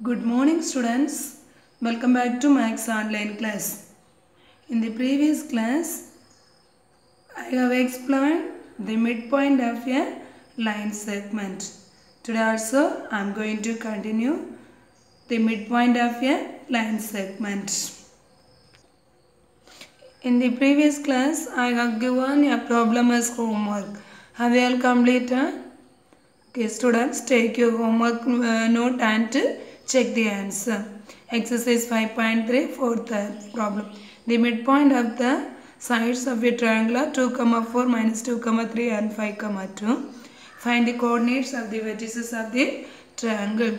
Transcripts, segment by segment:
Good morning students. Welcome back to Max online class. In the previous class, I have explained the midpoint of a line segment. Today also I am going to continue the midpoint of a line segment. In the previous class, I have given a problem as homework. Have you all completed? Okay, students, take your homework note and check the answer. Exercise 5.3, fourth problem. The midpoint of the sides of a triangle are 2, 4, minus 2, 3 and 5, 2. Find the coordinates of the vertices of the triangle.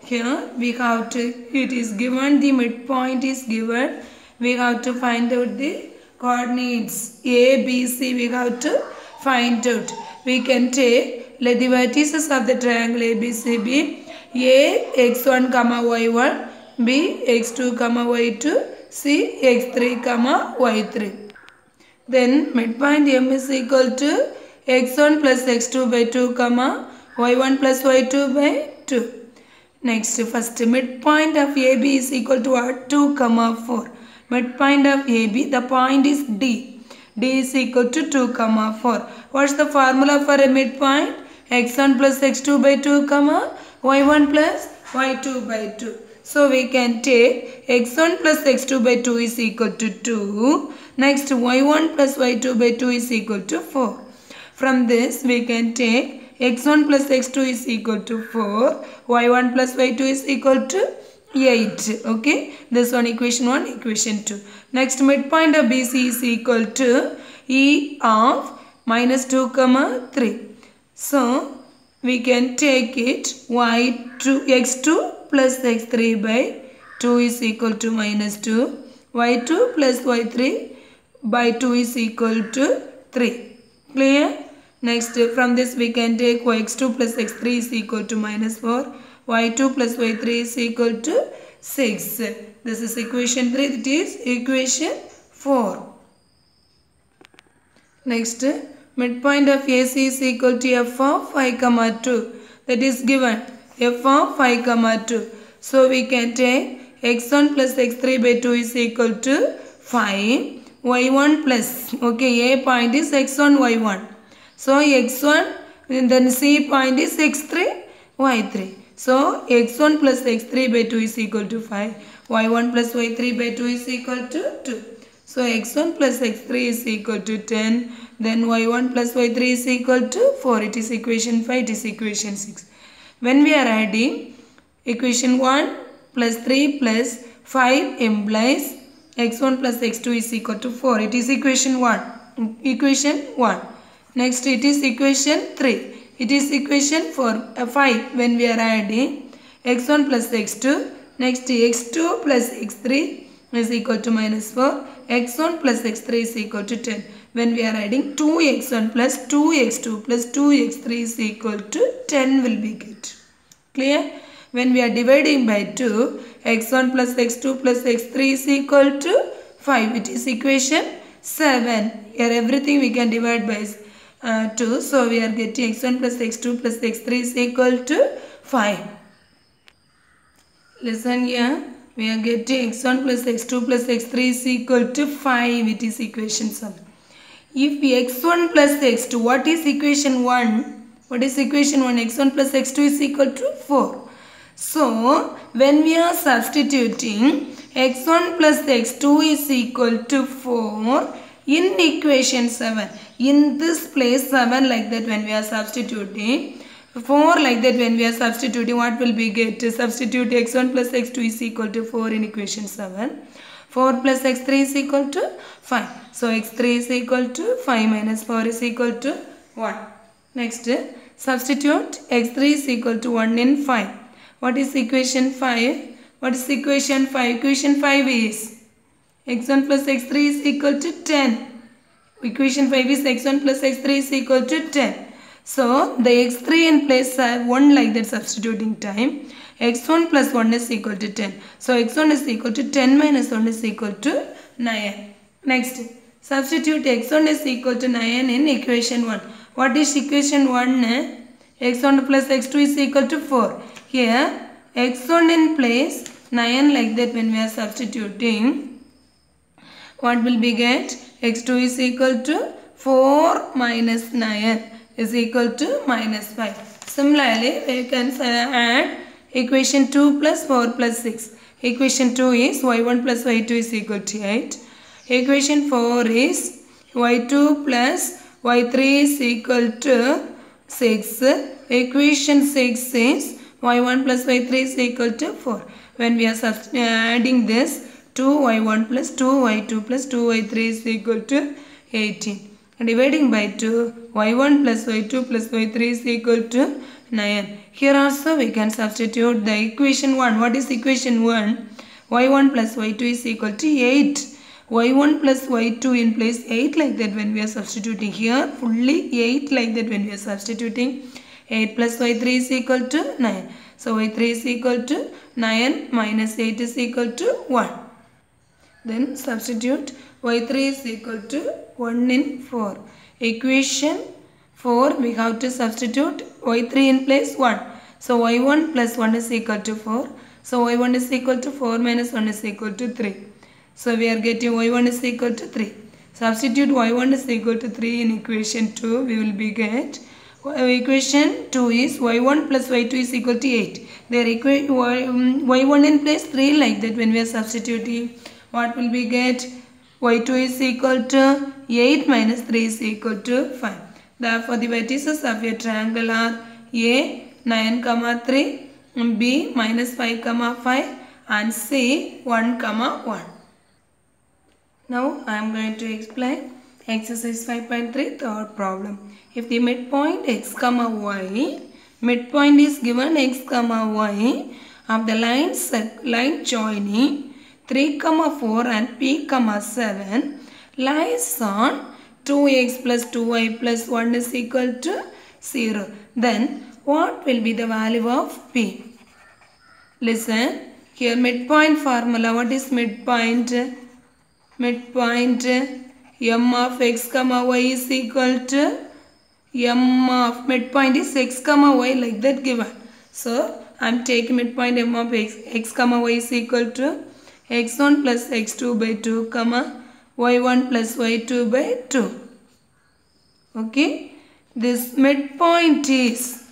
Here we have to, it is given, the midpoint is given. We have to find out the coordinates A, B, C. We have to find out. We can take, let the vertices of the triangle ABC be A, x1, y1, B, x2, y2, C, x3, y3. Then midpoint M is equal to x1 plus x2 by 2, y1 plus y2 by 2. Next, first midpoint of AB is equal to what? 2, 4. Midpoint of AB, the point is D. D is equal to 2, 4. What's the formula for a midpoint? X1 plus x2 by 2, y1 plus y2 by 2. So we can take x1 plus x2 by 2 is equal to 2. Next, y1 plus y2 by 2 is equal to 4. From this we can take x1 plus x2 is equal to 4. y1 plus y2 is equal to 8. Okay, this one equation 1, equation 2. Next, midpoint of BC is equal to E of minus 2, 3. So we can take it y2 x2 plus x3 by 2 is equal to minus 2. y2 plus y3 by 2 is equal to 3. Clear? Next, from this we can take x2 plus x3 is equal to minus 4. y2 plus y3 is equal to 6. This is equation 3. It is equation 4. Next, midpoint of AC is equal to f of 5, 2. That is given f of 5, 2. So we can take x1 plus x3 by 2 is equal to 5. y1 plus, okay, A point is x1, y1. So x1, and then C point is x3, y3. So x1 plus x3 by 2 is equal to 5. y1 plus y3 by 2 is equal to 2. So x1 plus x3 is equal to 10. Then y1 plus y3 is equal to 4. It is equation 5. It is equation 6. When we are adding, equation 1 plus 3 plus 5 implies x1 plus x2 is equal to 4. It is equation 1. Equation 1. Next, it is equation 3. It is equation 5 when we are adding x1 plus x2. Next, x2 plus x3 is equal to minus 4. x1 plus x3 is equal to 10. When we are adding 2x1 plus 2x2 plus 2x3 is equal to 10 will be get. Clear? When we are dividing by 2, x1 plus x2 plus x3 is equal to 5. It is equation 7. Here everything we can divide by 2. So we are getting x1 plus x2 plus x3 is equal to 5. Listen here. We are getting x1 plus x2 plus x3 is equal to 5. It is equation 7. If x1 plus x2, what is equation 1? What is equation 1? x1 plus x2 is equal to 4. So when we are substituting x1 plus x2 is equal to 4 in equation 7. In this place 7 like that when we are substituting, 4 like that when we are substituting, what will we get? To substitute x1 plus x2 is equal to 4 in equation 7. 4 plus x3 is equal to 5. So x3 is equal to 5 minus 4 is equal to 1. Next, substitute x3 is equal to 1 in 5. What is equation 5? What is equation 5? Equation 5 is x1 plus x3 is equal to 10. Equation 5 is x1 plus x3 is equal to 10. So the x3 in place 1 like that substituting time. x1 plus 1 is equal to 10. So x1 is equal to 10 minus 1 is equal to 9. Next, substitute x1 is equal to 9 in equation 1. What is equation 1? x1 plus x2 is equal to 4. Here x1 in place 9 like that when we are substituting. What will we get? x2 is equal to 4 minus 9 is equal to minus 5. Similarly, we can add equation 2 plus 4 plus 6. Equation 2 is y1 plus y2 is equal to 8. Equation 4 is y2 plus y3 is equal to 6. Equation 6 is y1 plus y3 is equal to 4. When we are adding this, 2y1 plus 2y2 plus 2y3 is equal to 18. Dividing by 2, y1 plus y2 plus y3 is equal to 9. Here also we can substitute the equation 1. What is equation 1? y1 plus y2 is equal to 8. y1 plus y2 in place 8 like that when we are substituting. Here fully 8 like that when we are substituting. 8 plus y3 is equal to 9. So y3 is equal to 9 minus 8 is equal to 1. Then substitute y3 is equal to 1 in 4. Equation 4 we have to substitute y3 in place 1. So y1 plus 1 is equal to 4. So y1 is equal to 4 minus 1 is equal to 3. So we are getting y1 is equal to 3. Substitute y1 is equal to 3 in equation 2. We will be get equation 2 is y1 plus y2 is equal to 8. There y1 in place 3 like that when we are substituting. What will we get? y2 is equal to 8 minus 3 is equal to 5. Therefore, the vertices of a triangle are A 9, 3, B minus 5, 5 and C 1, 1. Now, I am going to explain exercise 5.3 third problem. If the midpoint x, y, midpoint is given x, y of the line joining 3, 4 and P, 7 lies on 2x plus 2y plus 1 is equal to 0. Then what will be the value of P? Listen, here midpoint formula. What is midpoint? Midpoint m of x, y is equal to m of midpoint is x, y like that given. So I am taking midpoint m of x, y is equal to x1 plus x2 by 2, y1 plus y2 by 2. Okay. This midpoint is,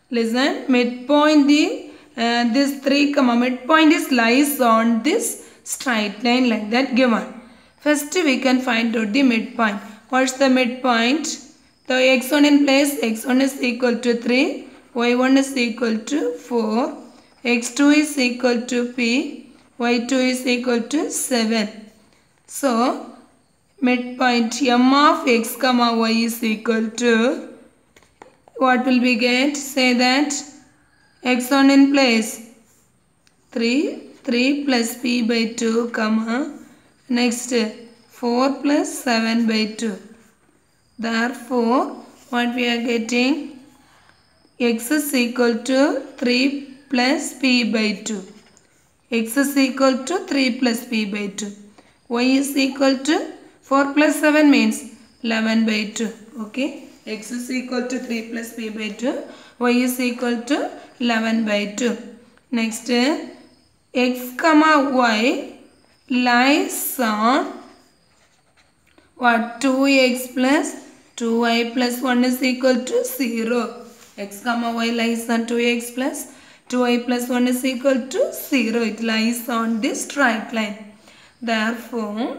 listen, midpoint this 3, midpoint is lies on this straight line like that given. First we can find out the midpoint. What's the midpoint? The x1 in place, x1 is equal to 3, y1 is equal to 4, x2 is equal to p, y2 is equal to 7. So, midpoint m of x, y is equal to, what will we get? Say that x1 in place 3 plus p by 2, next 4 plus 7 by 2. Therefore, what we are getting? X is equal to 3 plus p by 2. X is equal to 3 plus p by 2. Y is equal to 4 plus 7 means 11 by 2. Okay. X is equal to 3 plus p by 2. Y is equal to 11 by 2. Next, x, y lies on what? 2x plus 2y plus 1 is equal to 0. X, y lies on 2x plus 2y plus 1 is equal to 0. It lies on this straight line. Therefore,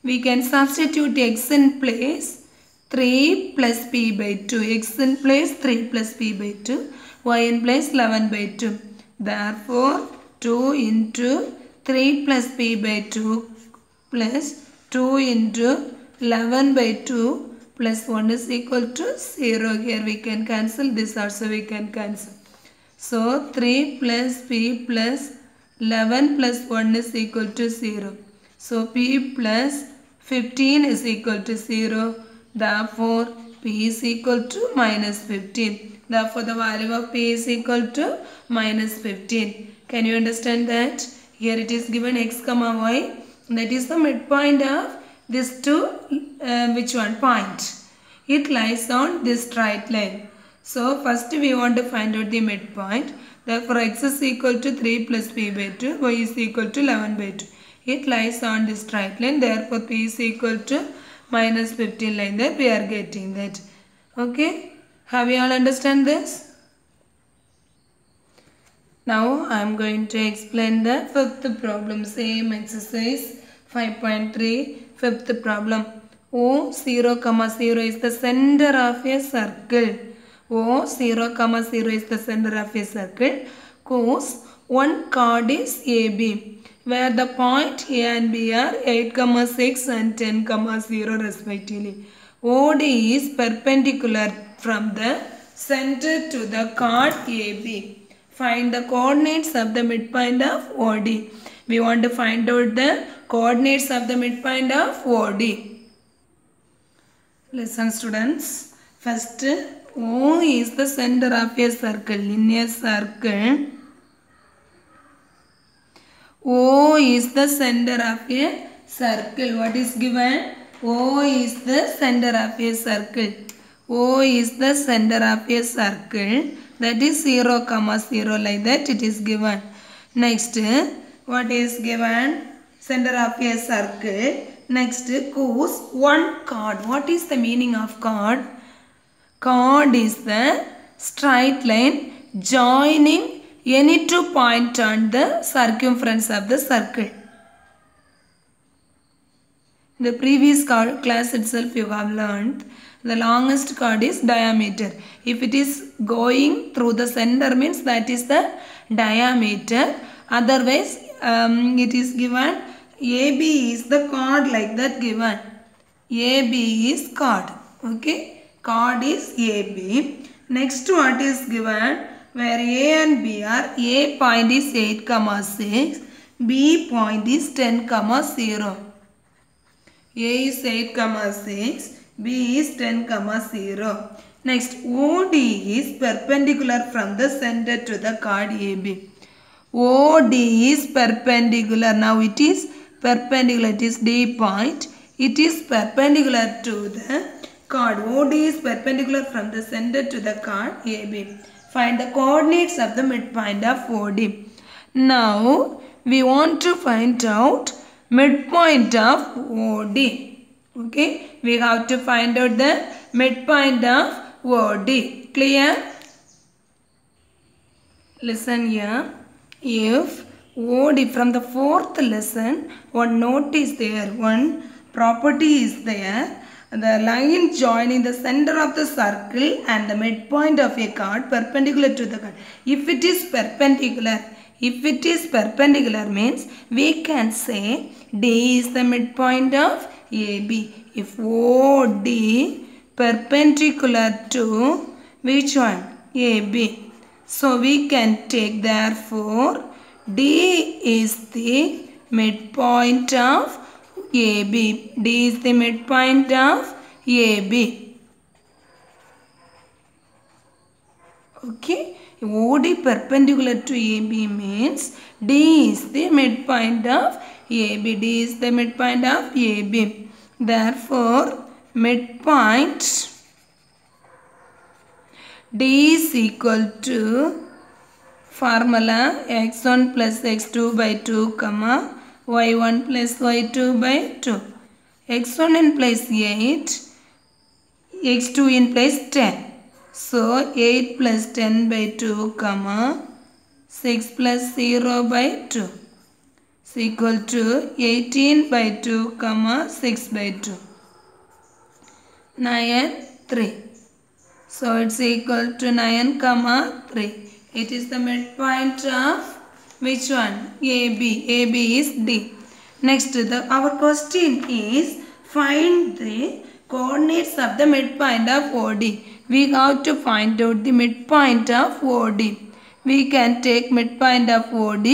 we can substitute x in place 3 plus p by 2. X in place 3 plus p by 2. Y in place 11 by 2. Therefore, 2 into 3 plus p by 2 plus 2 into 11 by 2 plus 1 is equal to 0. Here we can cancel. This also we can cancel. So, 3 plus p plus 11 plus 1 is equal to 0. So, p plus 15 is equal to 0. Therefore, p is equal to minus 15. Therefore, the value of p is equal to minus 15. Can you understand that? Here it is given x, y. That is the midpoint of this two, which one? Point. It lies on this straight line. So, first we want to find out the midpoint. Therefore, x is equal to 3 plus p by 2, y is equal to 11 by 2. It lies on this straight line. Therefore, p is equal to minus 15 like that. We are getting that. Okay. Have you all understand this? Now, I am going to explain the fifth problem. Same exercise 5.3. Fifth problem. O 0, 0 is the center of a circle. O 0, 0 is the center of a circle. Whose one chord is AB, where the point A and B are 8, 6 and 10, 0 respectively. OD is perpendicular from the center to the chord AB. Find the coordinates of the midpoint of OD. We want to find out the coordinates of the midpoint of OD. Listen students. First, O is the center of a circle. In a circle, O is the center of a circle. What is given? O is the center of a circle. O is the center of a circle. That is 0, 0 like that it is given. Next, what is given? Center of a circle. Next, whose one chord. What is the meaning of chord? Chord is the straight line joining any two points on the circumference of the circle. In the previous class itself you have learned the longest chord is diameter. If it is going through the center means that is the diameter. Otherwise it is given AB is the chord like that given. AB is chord. Okay. Chord is AB. Next what is given? Where A and B are, A point is 8, 6. B point is 10, 0. A is 8, 6. B is 10, 0. Next, OD is perpendicular from the center to the chord AB. OD is perpendicular. Now it is perpendicular. It is D point. It is perpendicular to the chord. OD is perpendicular from the center to the chord AB. Find the coordinates of the midpoint of OD. Now, we want to find out midpoint of OD. Okay, we have to find out the midpoint of OD. Clear? Listen here. If OD from the fourth lesson, one note is there, one property is there. The line joining the center of the circle and the midpoint of a chord perpendicular to the chord. If it is perpendicular means we can say D is the midpoint of AB. If OD perpendicular to which one? AB. So we can take therefore D is the midpoint of AB. D is the midpoint of AB. Okay. OD perpendicular to AB means D is the midpoint of AB. D is the midpoint of AB. Therefore, midpoint D is equal to formula x1 plus x2 by 2, y1 plus y2 by 2. x1 in place 8, x2 in place 10. So 8 plus 10 by 2, 6 plus 0 by 2 is equal to 18 by 2, 6 by 2. 9, 3. So it's equal to 9, 3. It is the midpoint of which one? AB. AB is D. Next, our question is find the coordinates of the midpoint of OD. We have to find out the midpoint of OD. We can take midpoint of OD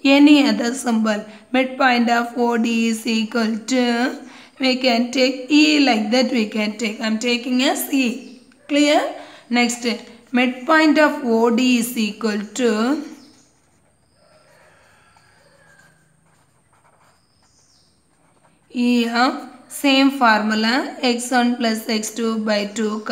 any other symbol. Midpoint of OD is equal to, we can take E like that we can take. I am taking as E. Clear? Next, midpoint of OD is equal to E of same formula x1 plus x2 by 2,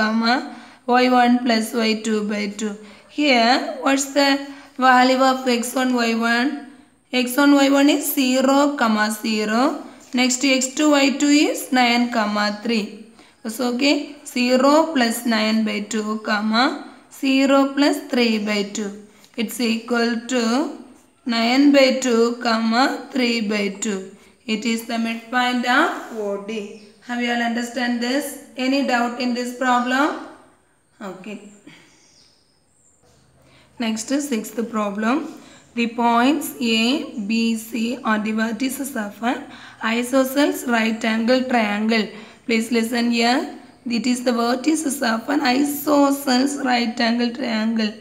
y1 plus y2 by 2. Here, what's the Value of x1 y1. x1 y1 is 0 comma 0. Next x2 y2 is 9 comma 3. So okay, 0 plus 9 by 2 comma 0 plus 3 by 2. It's equal to 9 by 2 comma 3 by 2. It is the midpoint of OD. Have you all understand this? Any doubt in this problem? Okay. Next, sixth problem. The points A, B, C are the vertices of an isosceles right angle triangle. Please listen here. It is the vertices of an isosceles right angle triangle.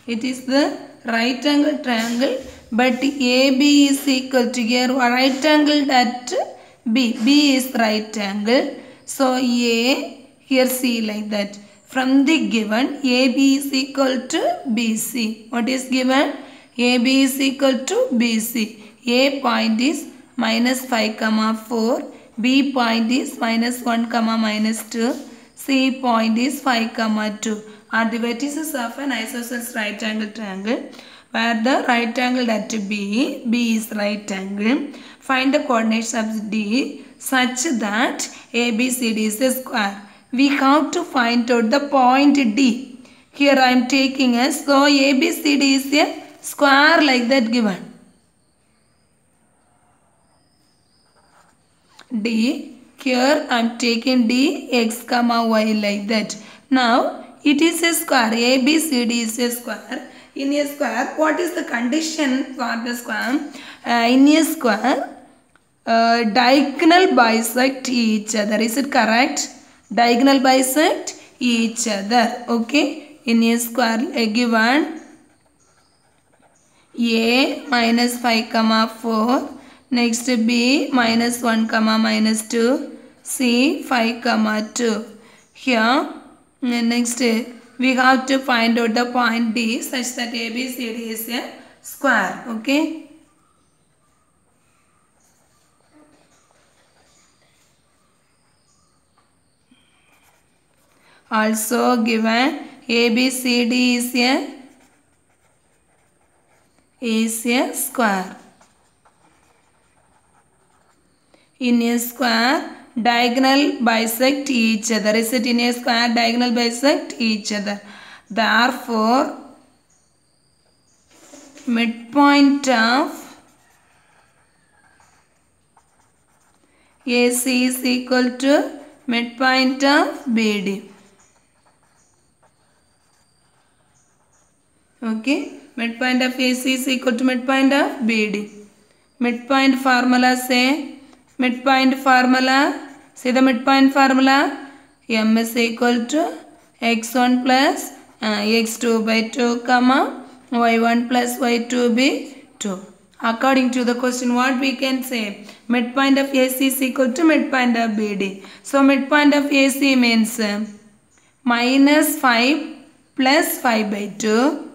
It is the right angle triangle, but AB is equal to here right angle at B. B is right angle. So A, here C like that. From the given, AB is equal to BC. What is given? AB is equal to BC. A point is minus 5 comma 4. B point is minus 1 comma minus 2. C point is 5 comma 2. Are the vertices of an isosceles right angle triangle, where the right angle at B is right angle. Find the coordinates of D such that ABCD is a square. We have to find out the point D. Here I am taking as, so ABCD is a square like that given. D, here I am taking D x comma y like that. Now it is a square. ABCD is a square. In a square, what is the condition for the square? In a square, diagonal bisect each other. Is it correct? Diagonal bisect each other. Okay. In a square given A minus 5 comma 4. Next B minus 1 comma minus 2. C 5 comma 2. Here next we have to find out the point D such that ABCD is a square. Okay. Also given ABCD is a square. In a square, diagonal bisect each other. Is it in a square? Diagonal bisect each other. Therefore, midpoint of AC is equal to midpoint of BD. Okay, midpoint of AC is equal to midpoint of BD. Midpoint formula say, midpoint formula, say the midpoint formula, M is equal to x1 plus x2 by 2 comma y1 plus y2 by 2. According to the question, what we can say? Midpoint of AC is equal to midpoint of BD. So midpoint of AC means minus 5 plus 5 by 2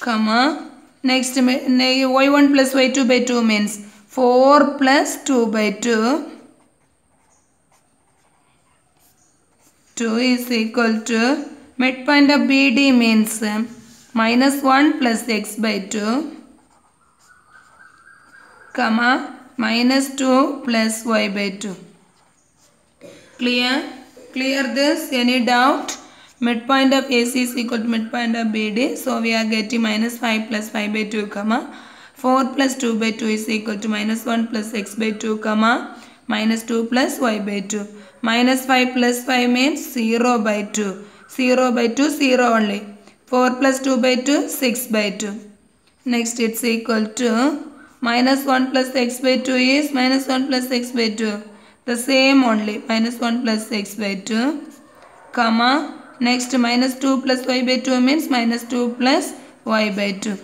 comma next y1 plus y2 by 2 means 4 plus 2 by 2. 2 is equal to midpoint of BD means minus 1 plus x by 2 comma minus 2 plus y by 2. Clear? Clear this? Any doubt? Midpoint of AC is equal to midpoint of BD. So we are getting minus 5 plus 5 by 2 comma 4 plus 2 by 2 is equal to minus 1 plus x by 2 comma minus 2 plus y by 2. Minus 5 plus 5 means 0 by 2. 0 by 2 0 only. 4 plus 2 by 2 6 by 2. Next it's equal to minus 1 plus x by 2 is minus 1 plus x by 2. The same only. Minus 1 plus x by 2 comma next minus 2 plus y by 2 means minus 2 plus y by 2.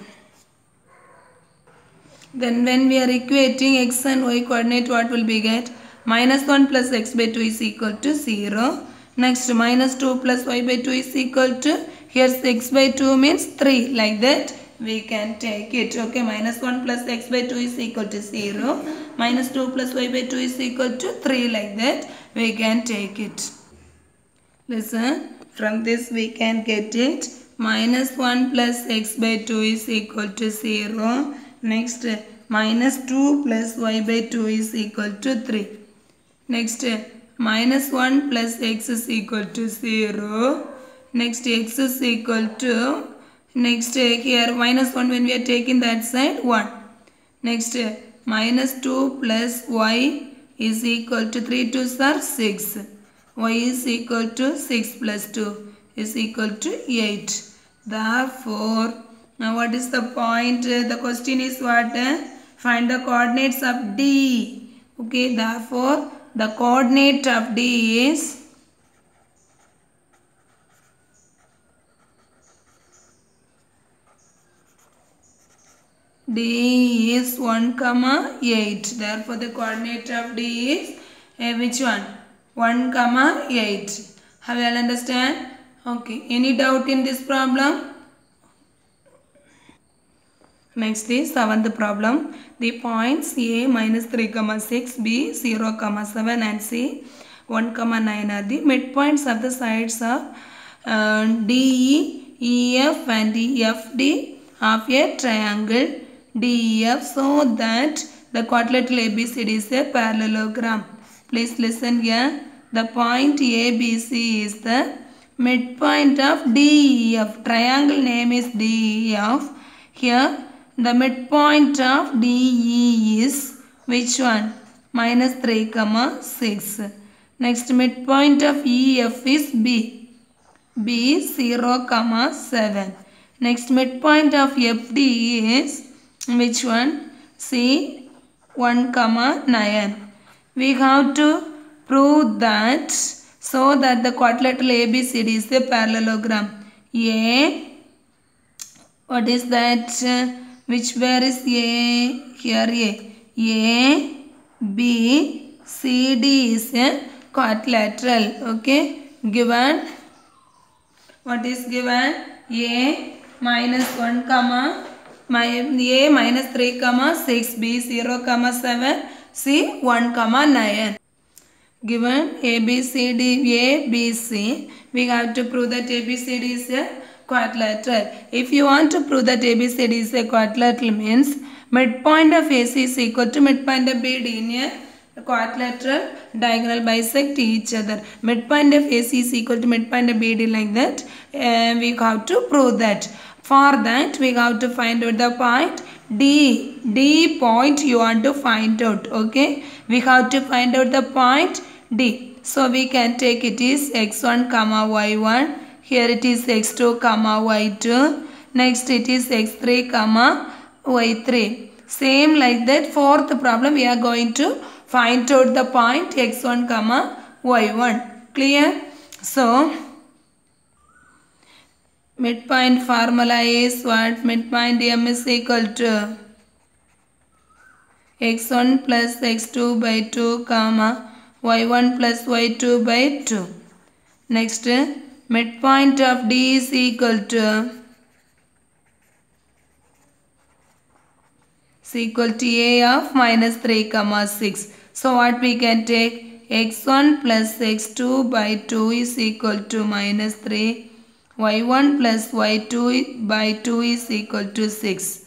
Then when we are equating x and y coordinate, what will we get? Minus 1 plus x by 2 is equal to 0. Next minus 2 plus y by 2 is equal to, here 6 by 2 means 3 like that. we can take it. Okay, minus 1 plus x by 2 is equal to 0. Minus 2 plus y by 2 is equal to 3. Like that, we can take it. Listen, from this we can get it. Minus 1 plus x by 2 is equal to 0. Next, minus 2 plus y by 2 is equal to 3. Next, minus 1 plus x is equal to 0. Next, x is equal to, next here minus 1 when we are taking that side 1. Next, minus 2 plus y is equal to 3 2s are 6. Y is equal to 6 plus 2 is equal to 8. Therefore, now what is the point? The question is what? Find the coordinates of D. Okay, therefore, the coordinate of D is D is 1, 8. Therefore, the coordinate of D is which one? 1, 8. Have you all understand? Okay. Any doubt in this problem? Next is 7th problem. The points A minus 3, 6, B 0, 7 and C 1, 9 are the midpoints of the sides of DE, EF and FD of a triangle DEF so that the quadrilateral ABCD is a parallelogram. Please listen here. The point ABC is the midpoint of DEF. Triangle name is DEF. Here the midpoint of DE is which one? Minus 3, 6. Next midpoint of EF is B. B 0, 7. Next midpoint of FD is which one? C 1, 9. We have to prove that so that the quadrilateral ABCD is a parallelogram. A, what is that? Which where is A? Here A. A, B, C, D is a quadrilateral. Okay. Given, what is given? A minus 1, A minus 3, 6, B 0, 7, C 1, 9. Given A, B, C, D, A, B, C, we have to prove that ABCD is a quadrilateral. If you want to prove that ABCD is a quadrilateral means midpoint of AC is equal to midpoint of BD in a quadrilateral diagonal bisect each other. Midpoint of AC is equal to midpoint of BD like that. We have to prove that. For that we have to find out the point D. D point you want to find out. Okay. We have to find out the point D. So we can take it is x1, y1. Here it is x2, y2. Next it is x3, y3. Same like that. Fourth problem we are going to find out the point x1, y1. Clear? So, midpoint formula is what? Midpoint M is equal to x1 plus x2 by 2, y1 plus y2 by 2. Next, midpoint of D is equal to A of minus 3, 6. So what we can take? X1 plus x2 by 2 is equal to minus 3. Y1 plus y2 by 2 is equal to 6.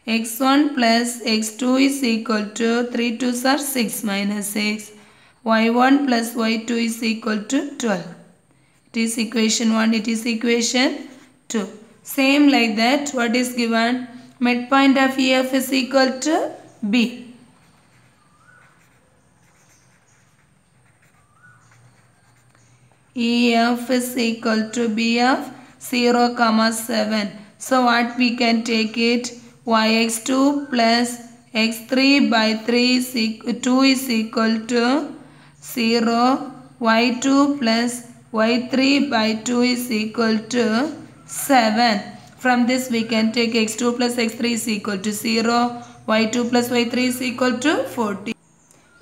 X1 plus x2 is equal to 3 2s are 6 minus 6. Y1 plus y2 is equal to 12. It is equation 1. It is equation 2. Same like that. What is given? Midpoint of EF is equal to B. EF is equal to B of 0, 7. So what we can take it? Yx2 plus x3 by 3 is 2 is equal to 0. Y2 plus y3 by 2 is equal to 7. From this we can take x2 plus x3 is equal to 0. Y2 plus y3 is equal to 40.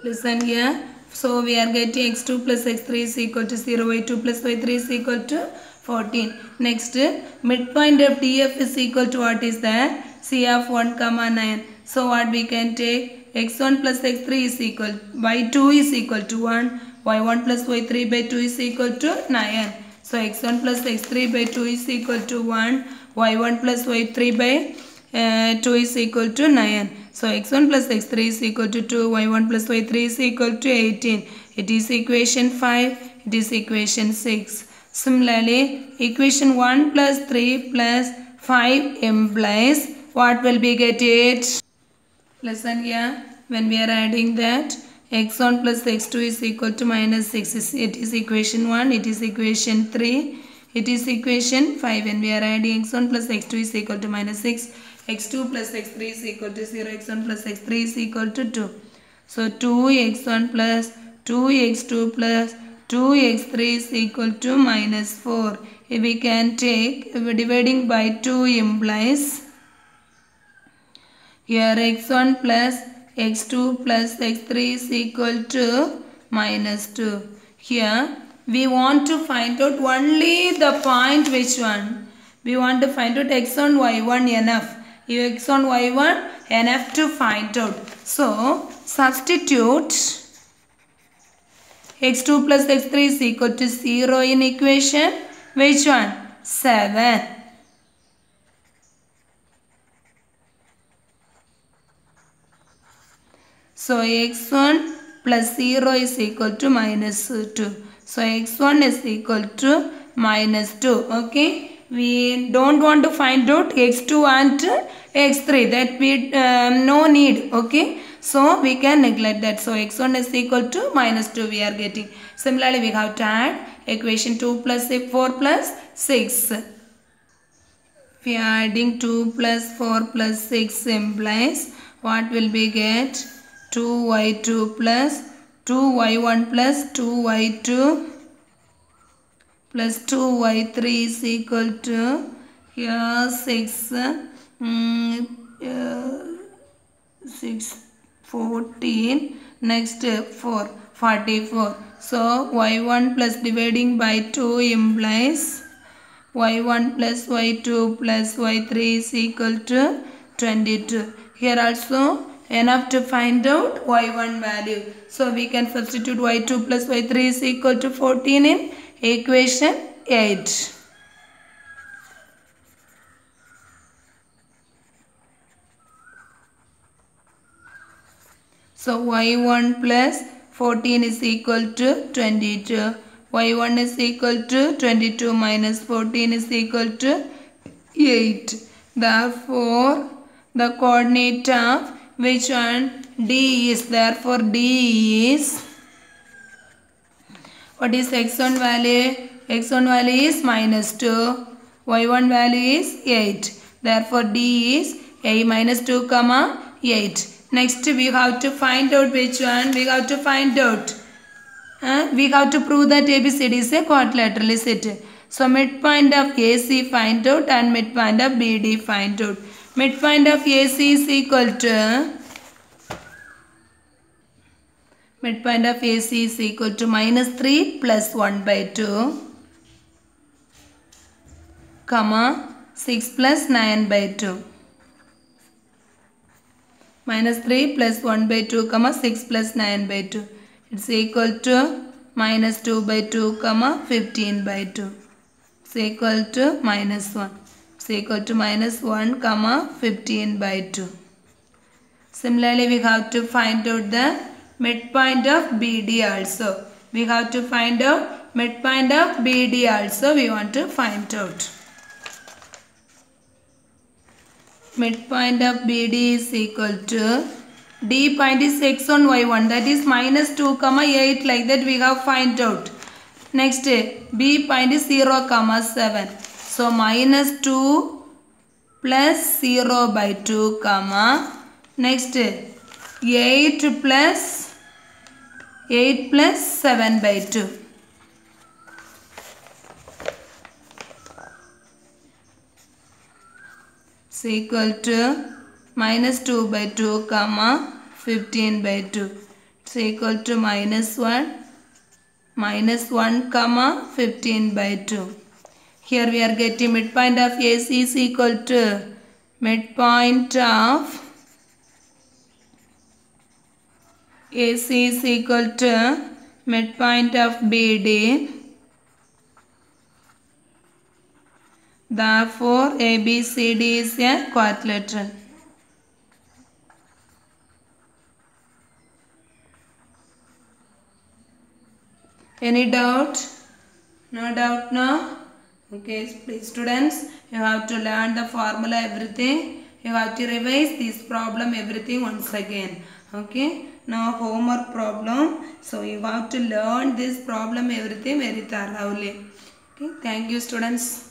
Listen here. So we are getting x2 plus x3 is equal to 0, y2 plus y3 is equal to 14. Next, midpoint of DF is equal to what is that? C of 1 comma 9. So what we can take? X1 plus x3 is equal, y2 is equal to 1, y1 plus y3 by 2 is equal to 9. So x1 plus x3 by 2 is equal to 1, y1 plus y3 by 2 is equal to 9. So x1 plus x3 is equal to 2, y1 plus y3 is equal to 18. It is equation 5, it is equation 6. Similarly, equation 1 plus 3 plus 5 implies what will be get it? Listen here, when we are adding that x1 plus x2 is equal to minus 6. It is equation 1, it is equation 3, it is equation 5. When we are adding x1 plus x2 is equal to minus 6, x2 plus x3 is equal to 0, x1 plus x3 is equal to 2. So 2x1 plus 2x2 plus 2x3 is equal to minus 4. If we can take, dividing by 2 implies here x1 plus x2 plus x3 is equal to minus 2. Here we want to find out only the point which one? We want to find out x1, y1 enough. If x1, y1 enough to find out. So substitute x2 plus x3 is equal to 0 in equation. Which one? 7. So x1 plus 0 is equal to minus 2. So x1 is equal to minus 2. Okay. We don't want to find out x2 and x3. That we no need. Okay. So we can neglect that. So x1 is equal to minus 2 we are getting. Similarly, we have to add equation 2 plus 4 plus 6. We are adding 2 plus 4 plus 6 implies what will be get? 2y2 plus 2y1 plus 2y2 plus 2y3 is equal to here 6 14. Next 4 44. So y1 plus dividing by 2 implies y1 plus y2 plus y3 is equal to 22. Here also enough to find out y1 value. So we can substitute y2 plus y3 is equal to 14 in equation 8. So y1 plus 14 is equal to 22. y1 is equal to 22 minus 14 is equal to 8. Therefore, the coordinate of which one? D is. Therefore, D is. What is x1 value? x1 value is minus 2. y1 value is 8. Therefore, D is a minus 2 comma 8. Next, we have to find out which one. We have to find out. We have to prove that ABCD is a quadrilateral, is it? So, midpoint of AC find out and midpoint of BD find out. Midpoint of AC is equal to minus 3 plus 1 by 2 comma 6 plus 9 by 2. Minus 3 plus 1 by 2 comma 6 plus 9 by 2. It's equal to minus 2 by 2 comma 15 by 2. It's equal to minus 1. It's equal to minus 1 comma 15 by 2. Similarly, we have to find out the midpoint of BD also. We have to find out midpoint of BD also. We want to find out. Midpoint of BD is equal to D point is x1 y1, that is minus 2 comma 8, like that we have find out. Next, B point is 0 comma 7. So minus 2 plus 0 by 2 comma. Next, 8 plus 7 by 2. Is equal to minus 2 by 2 comma 15 by 2. is equal to -1, -1 comma 15/2. Here we are getting midpoint of AC is equal to midpoint of AC is equal to midpoint of BD. Therefore, ABCD is a quadrilateral. Any doubt? No doubt now? Okay, please students, you have to learn the formula, everything. You have to revise this problem, everything once again. Okay, now homework problem. So you have to learn this problem, everything very thoroughly. Okay, thank you students.